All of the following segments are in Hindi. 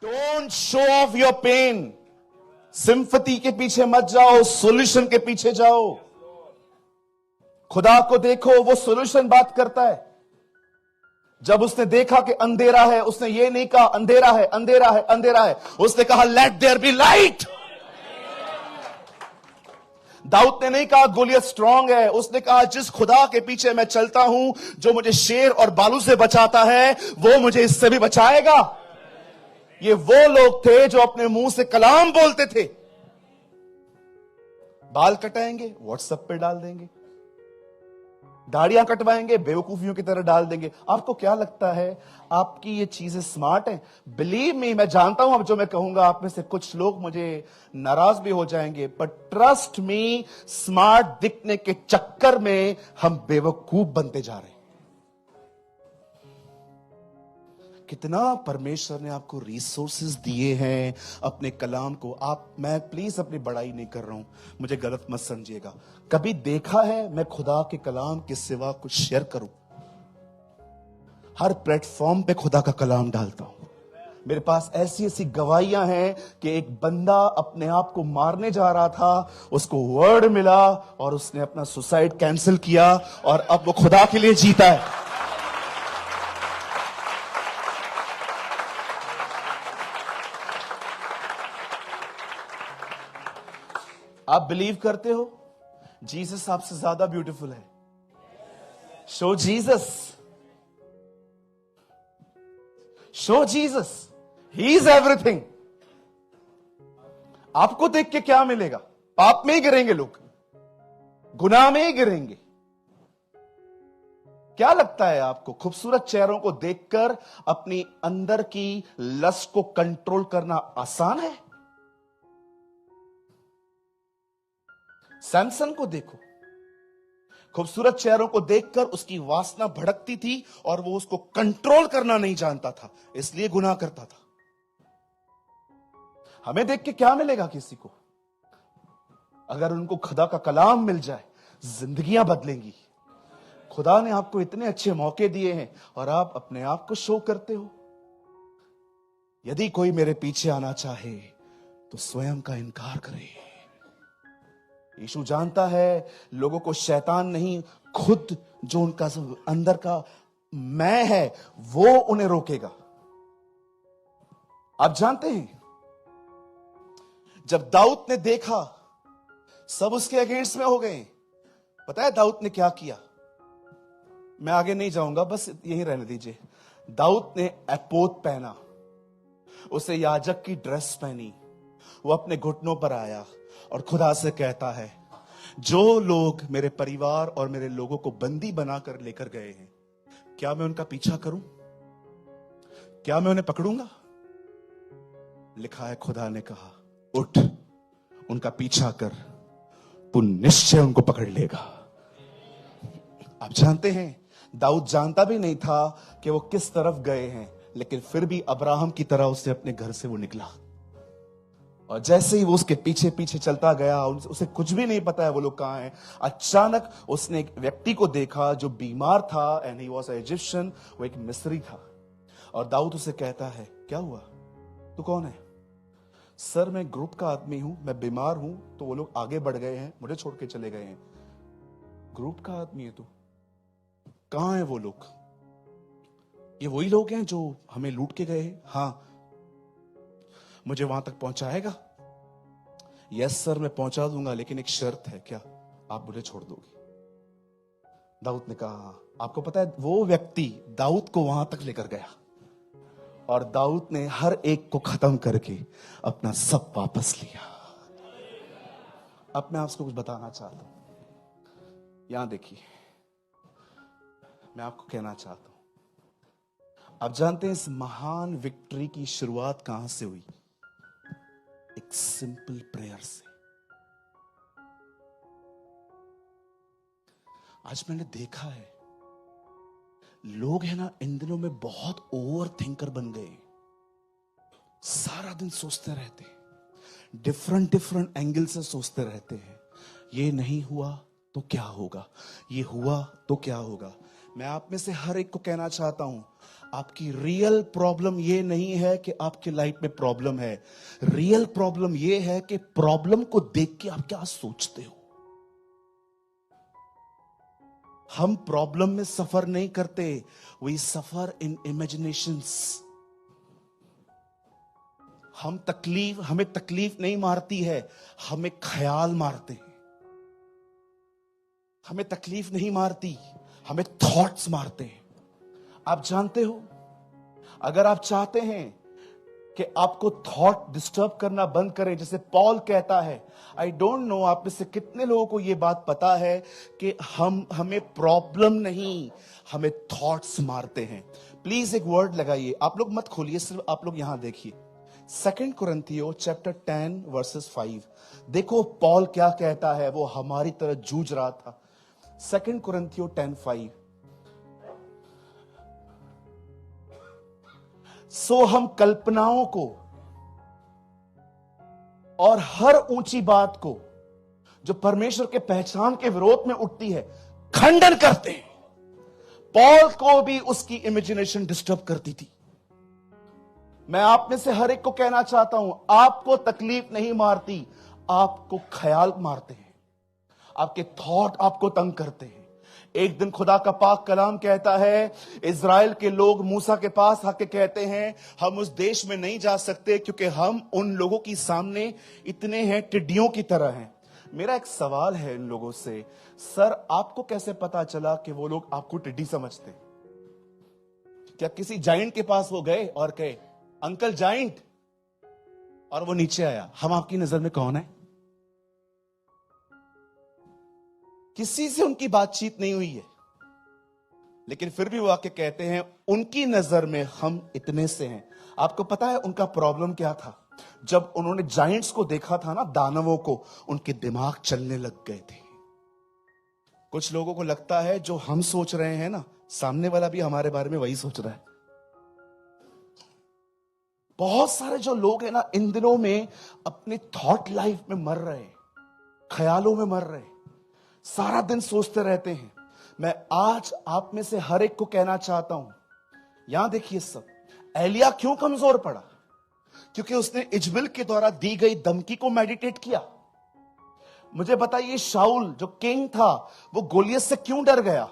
Don't show off your pain. Sympathy के पीछे मत जाओ, सॉल्यूशन के पीछे जाओ। खुदा को देखो, वो सॉल्यूशन बात करता है। जब उसने देखा कि अंधेरा है, उसने ये नहीं कहा अंधेरा है अंधेरा है अंधेरा है, उसने कहा let there be light. Dawood ने नहीं कहा गोलियत स्ट्रांग है, उसने कहा जिस खुदा के पीछे मैं चलता हूं, जो मुझे शेर और बालू से बचाता है, वो मुझे इससे भी बचाएगा। ये वो लोग थे जो अपने मुंह से कलाम बोलते थे। बाल कटाएंगे, व्हाट्सएप पे डाल देंगे, दाढ़ियां कटवाएंगे, बेवकूफियों की तरह डाल देंगे। आपको क्या लगता है आपकी ये चीजें स्मार्ट हैं? बिलीव मी, मैं जानता हूं अब जो मैं कहूंगा आप में से कुछ लोग मुझे नाराज भी हो जाएंगे, पर ट्रस्ट मी, स्मार्ट दिखने के चक्कर में हम बेवकूफ बनते जा रहे हैं। कितना परमेश्वर ने आपको रिसोर्सेज दिए हैं अपने कलाम को। मैं प्लीज अपनी बड़ाई नहीं कर रहा हूं, मुझे गलत मत समझिएगा। कभी देखा है मैं खुदा के कलाम के सिवा कुछ शेयर करूं? हर प्लेटफॉर्म पे खुदा का कलाम डालता हूं। मेरे पास ऐसी ऐसी गवाहियां हैं कि एक बंदा अपने आप को मारने जा रहा था, उसको वर्ड मिला और उसने अपना सुसाइड कैंसिल किया और अब वो खुदा के लिए जीता है। आप बिलीव करते हो जीसस आपसे ज्यादा ब्यूटीफुल है? Show Jesus, show Jesus, he is everything. आपको देख के क्या मिलेगा? पाप में ही गिरेंगे लोग, गुनाह में ही गिरेंगे। क्या लगता है आपको खूबसूरत चेहरों को देखकर अपनी अंदर की लस्ट को कंट्रोल करना आसान है? सैमसन को देखो, खूबसूरत चेहरों को देखकर उसकी वासना भड़कती थी और वो उसको कंट्रोल करना नहीं जानता था, इसलिए गुनाह करता था। हमें देख के क्या मिलेगा किसी को? अगर उनको खुदा का कलाम मिल जाए, जिंदगियां बदलेंगी। खुदा ने आपको इतने अच्छे मौके दिए हैं और आप अपने आप को शो करते हो। यदि कोई मेरे पीछे आना चाहे तो स्वयं का इनकार करे। यीशु जानता है लोगों को शैतान नहीं, खुद जो उनका अंदर का मैं है वो उन्हें रोकेगा। आप जानते हैं जब दाऊद ने देखा सब उसके अगेंस्ट में हो गए, पता है दाऊद ने क्या किया? मैं आगे नहीं जाऊंगा, बस यहीं रहने दीजिए। दाऊद ने एपोद पहना, उसे याजक की ड्रेस पहनी, वो अपने घुटनों पर आया और खुदा से कहता है जो लोग मेरे परिवार और मेरे लोगों को बंदी बनाकर लेकर गए हैं, क्या मैं उनका पीछा करूं? क्या मैं उन्हें पकड़ूंगा? लिखा है खुदा ने कहा उठ, उनका पीछा कर, तू निश्चय उनको पकड़ लेगा। आप जानते हैं दाऊद जानता भी नहीं था कि वो किस तरफ गए हैं, लेकिन फिर भी अब्राहम की तरह उसने अपने घर से वो निकला और जैसे ही वो उसके पीछे पीछे चलता गया, उसे कुछ भी नहीं पता है वो लोग कहां हैं। अचानक उसने एक व्यक्ति को देखा जो बीमार था, and he was a Egyptian, वो एक मिस्री था। और दाऊद उसे कहता है क्या हुआ, तू कौन है? सर मैं ग्रुप का आदमी हूं, मैं बीमार हूं, तो वो लोग आगे बढ़ गए हैं, मुझे छोड़ के चले गए हैं। ग्रुप का आदमी है तू? कहां है वो लोग? ये वही लोग हैं जो हमें लूट के गए हैं? हाँ। मुझे वहां तक पहुंचाएगा? यस सर मैं पहुंचा दूंगा, लेकिन एक शर्त है। क्या? आप मुझे छोड़ दोगे? दाऊद ने कहा आपको पता है वो व्यक्ति दाऊद को वहां तक लेकर गया और दाऊद ने हर एक को खत्म करके अपना सब वापस लिया। अब मैं आपको कुछ बताना चाहता हूं, यहां देखिए, मैं आपको कहना चाहता हूं, आप जानते हैं इस महान विक्ट्री की शुरुआत कहां से हुई? एक सिंपल प्रेयर से। आज मैंने देखा है लोग है ना इन दिनों में बहुत ओवर थिंकर बन गए। सारा दिन सोचते रहते हैं, डिफरेंट डिफरेंट एंगल से सोचते रहते हैं। ये नहीं हुआ तो क्या होगा, ये हुआ तो क्या होगा। मैं आप में से हर एक को कहना चाहता हूं, आपकी रियल प्रॉब्लम ये नहीं है कि आपकी लाइफ में प्रॉब्लम है। रियल प्रॉब्लम ये है कि प्रॉब्लम को देख के आप क्या सोचते हो। हम प्रॉब्लम में सफर नहीं करते, वी सफर इन इमेजिनेशंस। हमें तकलीफ नहीं मारती है, हमें ख्याल मारते हैं। हमें तकलीफ नहीं मारती, हमें थॉट्स मारते हैं। आप जानते हो, अगर आप चाहते हैं कि आपको थॉट डिस्टर्ब करना बंद करें, जैसे पॉल कहता है, आई डोंट नो आप में से कितने लोगों को यह बात पता है कि हमें प्रॉब्लम नहीं, हमें थॉट्स मारते हैं। प्लीज एक वर्ड लगाइए, आप लोग मत खोलिए, सिर्फ आप लोग यहां देखिए। 2 कुरिन्थियों चैप्टर 10 वर्सेस 5। देखो पॉल क्या कहता है, वो हमारी तरह जूझ रहा था। 2 कुरिन्थियों 10:5। सो हम कल्पनाओं को और हर ऊंची बात को जो परमेश्वर के पहचान के विरोध में उठती है, खंडन करते हैं। पॉल को भी उसकी इमेजिनेशन डिस्टर्ब करती थी। मैं आप में से हर एक को कहना चाहता हूं, आपको तकलीफ नहीं मारती, आपको ख्याल मारते हैं। आपके थॉट आपको तंग करते हैं। एक दिन खुदा का पाक कलाम कहता है, इज़राइल के लोग मूसा के पास आके कहते हैं, हम उस देश में नहीं जा सकते क्योंकि हम उन लोगों की सामने इतने हैं, टिड्डियों की तरह हैं। मेरा एक सवाल है इन लोगों से, सर आपको कैसे पता चला कि वो लोग आपको टिड्डी समझते? क्या किसी जाइंट के पास वो गए और कहे, अंकल जाइंट, और वो नीचे आया, हम आपकी नजर में कौन है? किसी से उनकी बातचीत नहीं हुई है, लेकिन फिर भी वो आके कहते हैं, उनकी नजर में हम इतने से हैं। आपको पता है उनका प्रॉब्लम क्या था? जब उन्होंने जाइंट्स को देखा था ना, दानवों को, उनके दिमाग चलने लग गए थे। कुछ लोगों को लगता है जो हम सोच रहे हैं ना, सामने वाला भी हमारे बारे में वही सोच रहा है। बहुत सारे जो लोग हैं ना, इन दिनों में अपनी थॉट लाइफ में मर रहे हैं, ख्यालों में मर रहे हैं, सारा दिन सोचते रहते हैं। मैं आज आप में से हर एक को कहना चाहता हूं, यहां देखिए सब, एलिया क्यों कमजोर पड़ा? क्योंकि उसने इजबिल के द्वारा दी गई धमकी को मेडिटेट किया। मुझे बताइए, शाऊल जो किंग था, वो गोलियत से क्यों डर गया?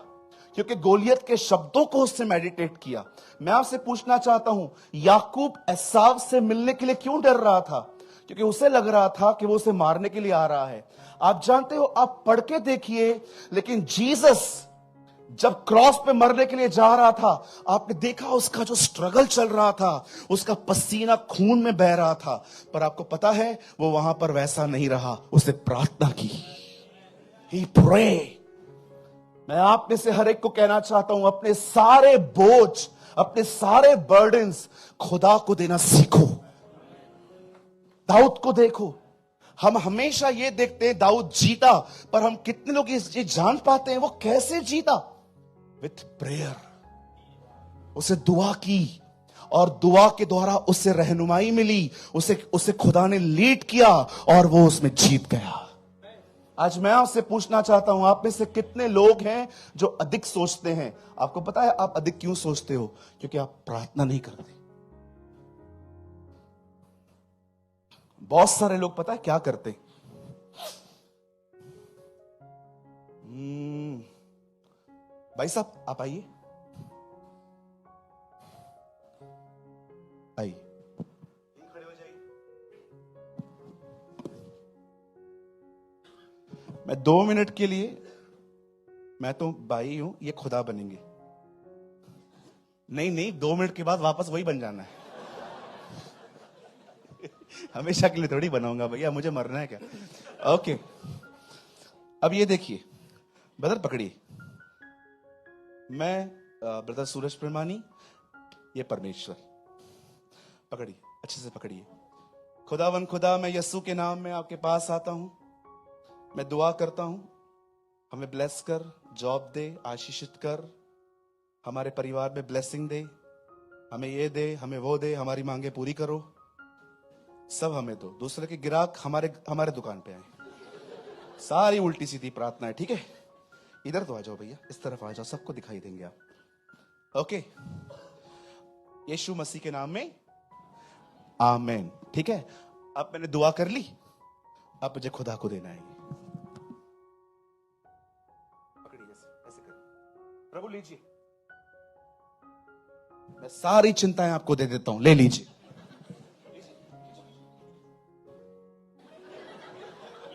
क्योंकि गोलियत के शब्दों को उससे मेडिटेट किया। मैं आपसे पूछना चाहता हूं, याकूब एसाव से मिलने के लिए क्यों डर रहा था? क्योंकि उसे लग रहा था कि वो उसे मारने के लिए आ रहा है। आप जानते हो, आप पढ़ के देखिए, लेकिन जीसस जब क्रॉस पे मरने के लिए जा रहा था, आपने देखा उसका जो स्ट्रगल चल रहा था, उसका पसीना खून में बह रहा था। पर आपको पता है, वो वहां पर वैसा नहीं रहा, उसने प्रार्थना की। He prayed। मैं आप में से हर एक को कहना चाहता हूं, अपने सारे बोझ, अपने सारे बर्डन्स खुदा को देना सीखो। दाऊद को देखो, हम हमेशा ये देखते हैं दाऊद जीता, पर हम कितने लोग ये जान पाते हैं वो कैसे जीता? With prayer. उसे दुआ की, और दुआ के द्वारा उसे रहनुमाई मिली, उसे खुदा ने लीड किया, और वो उसमें जीत गया। आज मैं आपसे पूछना चाहता हूं, आप में से कितने लोग हैं जो अधिक सोचते हैं? आपको पता है आप अधिक क्यों सोचते हो? क्योंकि आप प्रार्थना नहीं करते। बहुत सारे लोग पता है क्या करते? भाई साहब आप आइए, आइए, खड़े हो जाइए। मैं 2 मिनट के लिए, मैं तो भाई हूं, ये खुदा बनेंगे? नहीं नहीं, 2 मिनट के बाद वापस वही बन जाना है। हमेशा के लिए थोड़ी बनाऊंगा भैया, मुझे मरना है क्या? ओके, अब ये देखिए, ब्रदर पकड़िए, मैं ब्रदर सूरज प्रेमानी, ये परमेश्वर, पकड़िए, अच्छे से पकड़िए। खुदावन खुदा, मैं यस्सु के नाम में आपके पास आता हूं। मैं दुआ करता हूं, हमें ब्लेस कर, जॉब दे, आशीषित कर, हमारे परिवार में ब्लेसिंग दे, हमें ये दे, हमें वो दे, हमारी मांगे पूरी करो, सब हमें दो। दूसरे के ग्राहक हमारे दुकान पे आए। सारी उल्टी सीधी प्रार्थना है, ठीक है? इधर तो आ जाओ भैया, इस तरफ आ जाओ, सबको दिखाई देंगे आप। ओके, यीशु मसीह के नाम में आमेन। ठीक है, अब मैंने दुआ कर ली, अब मुझे खुदा को देना है। पकड़िए, ऐसे कर, प्रभु लीजिए, मैं सारी चिंताएं आपको दे देता हूं, ले लीजिए।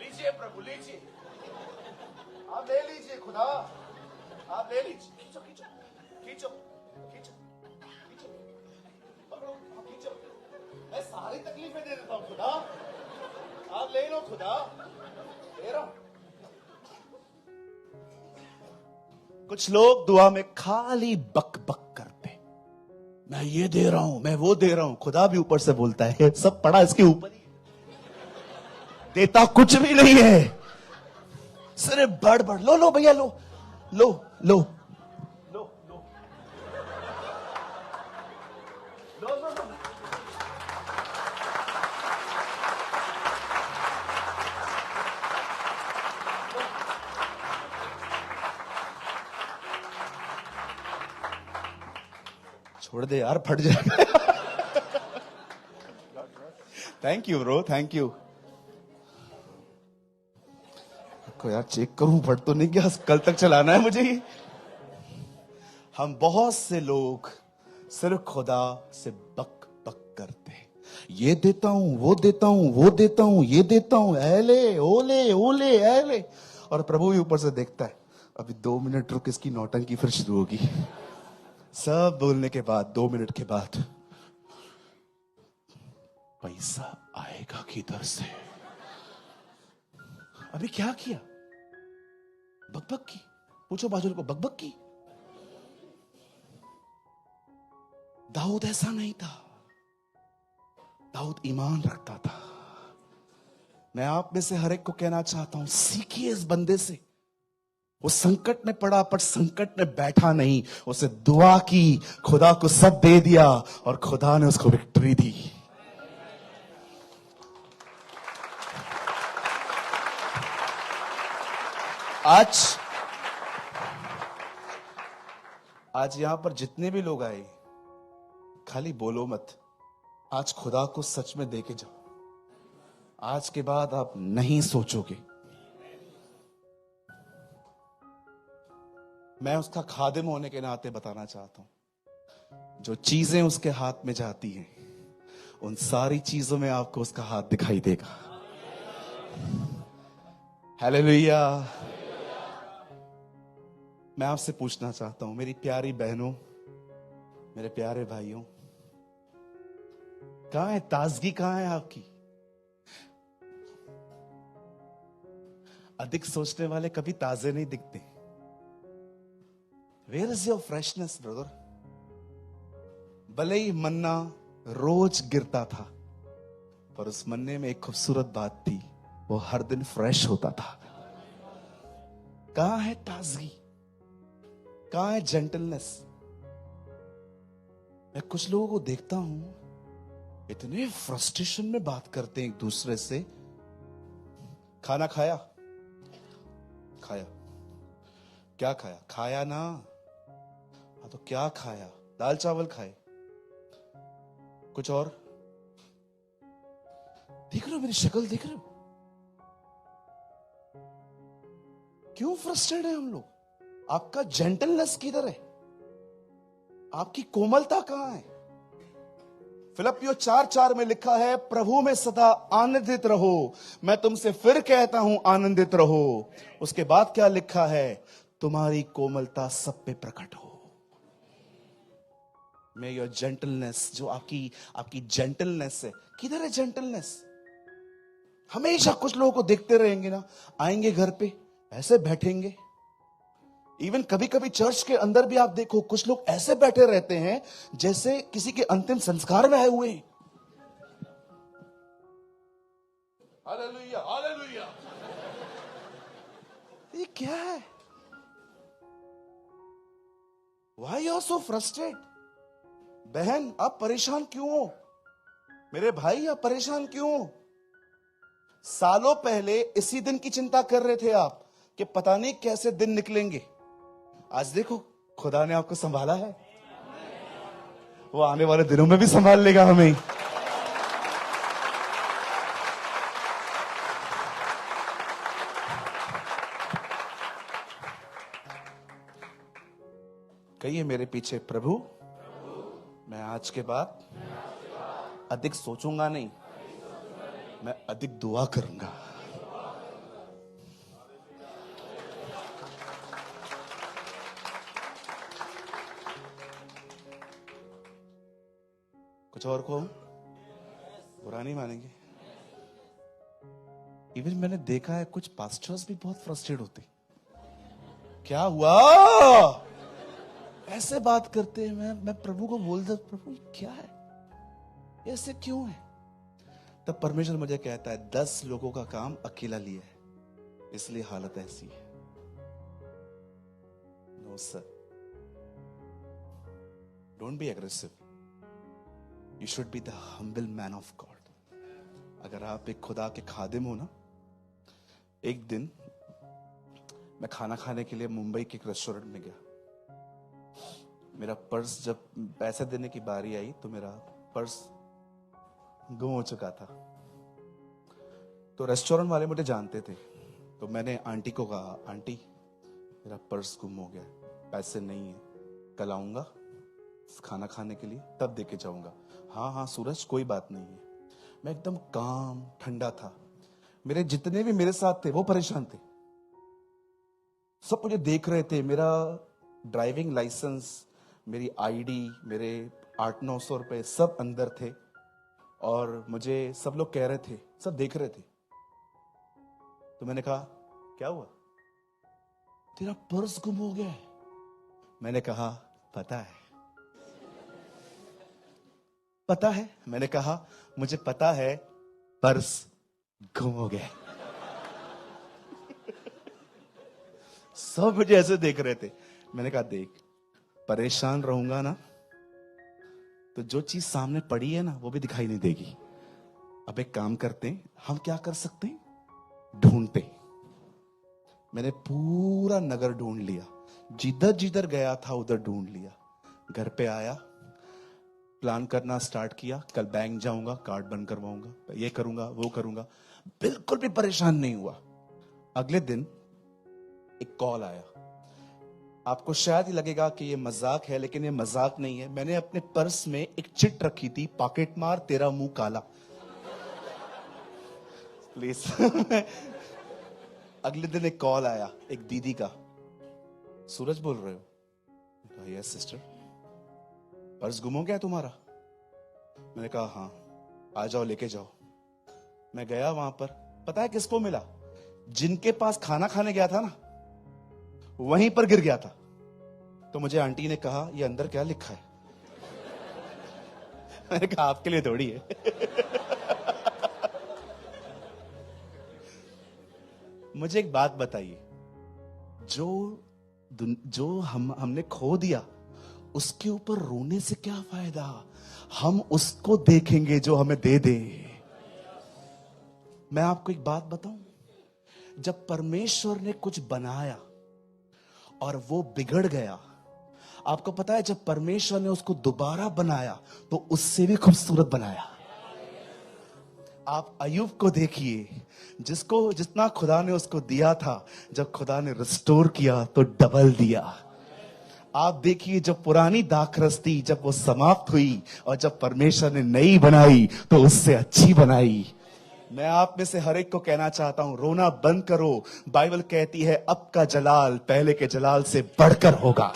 लीजिए प्रभु, लीजिए, आप ले लीजिए खुदा, आप ले लीजिए। खींचो खींचो खींचो खींचो खींचो, पकड़ो, खींचो। मैं सारी तकलीफें दे देता हूं खुदा, आप ले लो खुदा, ले रहा हूं। कुछ लोग दुआ में खाली बक बक करते, मैं ये दे रहा हूं, मैं वो दे रहा हूं। खुदा भी ऊपर से बोलता है, सब पड़ा इसके ऊपर ही, देता कुछ भी नहीं है, सिर्फ बढ़ बढ़। लो लो भैया, लो लो लो लो लो लो लो लो। छोड़ दे यार, फट जाएगा। Thank you bro, thank you. को यार चेक करूं, फट तो नहीं गया, कल तक चलाना है मुझे ये। हम बहुत से लोग सिर्फ खुदा से बक बक करते हैं, ये देता हूं, वो देता हूं, वो देता हूं, ये देता हूं, ऐले ओले ओले ऐले। और प्रभु भी ऊपर से देखता है, अभी 2 मिनट रुक, इसकी नौटंकी फिर शुरू होगी। सब बोलने के बाद 2 मिनट के बाद पैसा आएगा किधर से? अभी क्या किया? बकबक की। पूछो बाजू को, बकबक की। दाऊद ऐसा नहीं था, दाऊद ईमान रखता था। मैं आप में से हर एक को कहना चाहता हूं, सीखिए इस बंदे से। वो संकट में पड़ा पर संकट में बैठा नहीं, उसे दुआ की, खुदा को सब दे दिया और खुदा ने उसको विक्ट्री दी। आज यहां पर जितने भी लोग आए, खाली बोलो मत, आज खुदा को सच में देके जाओ। आज के बाद आप नहीं सोचोगे। मैं उसका खादिम होने के नाते बताना चाहता हूं, जो चीजें उसके हाथ में जाती हैं, उन सारी चीजों में आपको उसका हाथ दिखाई देगा। हालेलुया। मैं आपसे पूछना चाहता हूं, मेरी प्यारी बहनों, मेरे प्यारे भाइयों, कहां है ताजगी, कहां है आपकी? अधिक सोचने वाले कभी ताजे नहीं दिखते। Where is your freshness brother? भले ही मन्ना रोज गिरता था, पर उस मन्ने में एक खूबसूरत बात थी, वो हर दिन फ्रेश होता था। कहां है ताजगी, कहां है जेंटलनेस? मैं कुछ लोगों को देखता हूं, इतने फ्रस्ट्रेशन में बात करते हैं एक दूसरे से। खाना खाया? खाया। क्या खाया? खाया ना। हाँ तो क्या खाया? दाल चावल खाए? कुछ और? देख रहे हो मेरी शक्ल, देख रहे हो? क्यों फ्रस्ट्रेटेड है हम लोग? आपका जेंटलनेस किधर है? आपकी कोमलता कहां है? फिलिप्पियों 4:4 में लिखा है, प्रभु में सदा आनंदित रहो। मैं तुमसे फिर कहता हूं, आनंदित रहो। उसके बाद क्या लिखा है? तुम्हारी कोमलता सब पे प्रकट हो। मे योर जेंटलनेस, जो आपकी जेंटलनेस है, किधर है जेंटलनेस? हमेशा कुछ लोगों को देखते रहेंगे ना, आएंगे घर पे ऐसे बैठेंगे। इवन कभी कभी चर्च के अंदर भी आप देखो, कुछ लोग ऐसे बैठे रहते हैं जैसे किसी के अंतिम संस्कार में आए हुए हैं। Hallelujah, hallelujah. ये क्या है? Why you are so frustrated? बहन, आप परेशान क्यों हो? मेरे भाई, आप परेशान क्यों हो? सालों पहले इसी दिन की चिंता कर रहे थे आप कि पता नहीं कैसे दिन निकलेंगे। आज देखो, खुदा ने आपको संभाला है। वो आने वाले दिनों में भी संभाल लेगा हमें। कहिए मेरे पीछे, प्रभु मैं आज के बाद अधिक सोचूंगा नहीं, मैं अधिक दुआ करूंगा। कुछ और को बुरा नहीं मानेंगे। इवन मैंने देखा है कुछ पास्टर्स भी बहुत फ्रस्ट्रेट होते। क्या हुआ, ऐसे बात करते हैं। मैं प्रभु को बोलता, प्रभु क्या है, ऐसे क्यों है? तब परमेश्वर मुझे कहता है 10 लोगों का काम अकेला लिया है, इसलिए हालत ऐसी है। No sir, don't be aggressive, you should be the humble man of God. अगर आप एक खुदा के खादिम हो ना, एक दिन मैं खाना खाने के लिए मुंबई के एक रेस्टोरेंट में गया। मेरा पर्स, जब पैसे देने की बारी आई तो मेरा पर्स गुम हो चुका था। तो रेस्टोरेंट वाले मुझे जानते थे, तो मैंने आंटी को कहा, आंटी मेरा पर्स गुम हो गया, पैसे नहीं है, कल आऊंगा खाना खाने के लिए, तब दे के जाऊंगा। हाँ हाँ सूरज, कोई बात नहीं है। मैं एकदम काम ठंडा था। मेरे जितने भी मेरे साथ थे वो परेशान थे, सब मुझे देख रहे थे। मेरा ड्राइविंग लाइसेंस, मेरी आईडी, मेरे 800-900 रुपए सब अंदर थे, और मुझे सब लोग कह रहे थे, सब देख रहे थे। तो मैंने कहा, क्या हुआ, तेरा पर्स गुम हो गया है? मैंने कहा, पता है, पता है। मैंने कहा, मुझे पता है पर्स गुम हो गया। सब मुझे ऐसे देख रहे थे। मैंने कहा, देख, परेशान रहूंगा ना तो जो चीज सामने पड़ी है ना वो भी दिखाई नहीं देगी। अब एक काम करते हैं, हम क्या कर सकते हैं, ढूंढते। मैंने पूरा नगर ढूंढ लिया, जिधर जिधर गया था उधर ढूंढ लिया। घर पे आया, प्लान करना स्टार्ट किया, कल बैंक जाऊंगा, कार्ड बंद करवाऊंगा, ये करूंगा वो करूंगा। बिल्कुल भी परेशान नहीं हुआ। अगले दिन एक कॉल आया। आपको शायद ही लगेगा कि ये मजाक है, लेकिन ये मजाक नहीं है। मैंने अपने पर्स में एक चिट रखी थी, पॉकेट मार तेरा मुंह काला। प्लीज। अगले दिन एक कॉल आया एक दीदी का, सूरज बोल रहे हो? यस सिस्टर, पर्स गुम हो गया तुम्हारा? मैंने कहा हाँ, आ जाओ लेके जाओ। मैं गया वहां पर, पता है किसको मिला? जिनके पास खाना खाने गया था ना, वहीं पर गिर गया था। तो मुझे आंटी ने कहा, ये अंदर क्या लिखा है? मैंने कहा, आपके लिए थोड़ी है। मुझे एक बात बताइए, जो हमने खो दिया उसके ऊपर रोने से क्या फायदा? हम उसको देखेंगे जो हमें दे दे। मैं आपको एक बात बताऊं, जब परमेश्वर ने कुछ बनाया और वो बिगड़ गया, आपको पता है जब परमेश्वर ने उसको दोबारा बनाया तो उससे भी खूबसूरत बनाया। आप अय्यूब को देखिए, जिसको जितना खुदा ने उसको दिया था, जब खुदा ने रिस्टोर किया तो डबल दिया। आप देखिए, जब पुरानी दाखरस्ती जब वो समाप्त हुई और जब परमेश्वर ने नई बनाई तो उससे अच्छी बनाई। मैं आप में से हर एक को कहना चाहता हूं, रोना बंद करो। बाइबल कहती है अब का जलाल पहले के जलाल से बढ़कर होगा।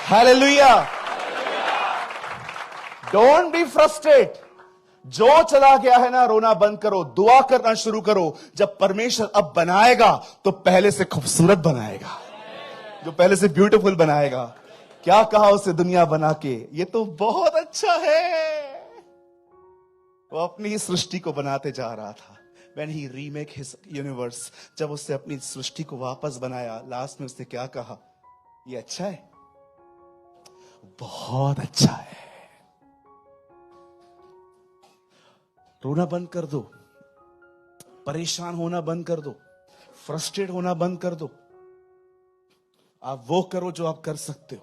हालेलुया। Don't be frustrate. जो चला गया है ना, रोना बंद करो, दुआ करना शुरू करो। जब परमेश्वर अब बनाएगा तो पहले से खूबसूरत बनाएगा, जो पहले से ब्यूटीफुल बनाएगा। क्या कहा उसे दुनिया बना के, ये तो बहुत अच्छा है। वो अपनी ही सृष्टि को बनाते जा रहा था। When he remake his universe, जब उसने अपनी सृष्टि को वापस बनाया, लास्ट में उसने क्या कहा? ये अच्छा है, बहुत अच्छा है। रोना बंद कर दो, परेशान होना बंद कर दो, फ्रस्ट्रेट होना बंद कर दो। आप वो करो जो आप कर सकते हो,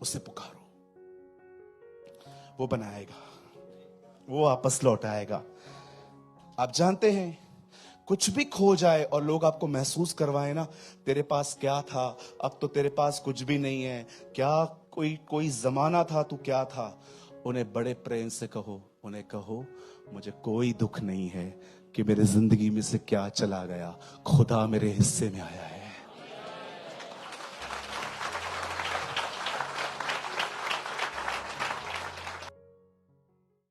उसे पुकारो, वो बनाएगा, वो वापस लौटाएगा। आप जानते हैं, कुछ भी खो जाए और लोग आपको महसूस करवाए ना, तेरे पास क्या था, अब तो तेरे पास कुछ भी नहीं है, क्या कोई कोई जमाना था, तू क्या था, उन्हें बड़े प्रेम से कहो, उन्हें कहो मुझे कोई दुख नहीं है कि मेरे जिंदगी में से क्या चला गया, खुदा मेरे हिस्से में आया है।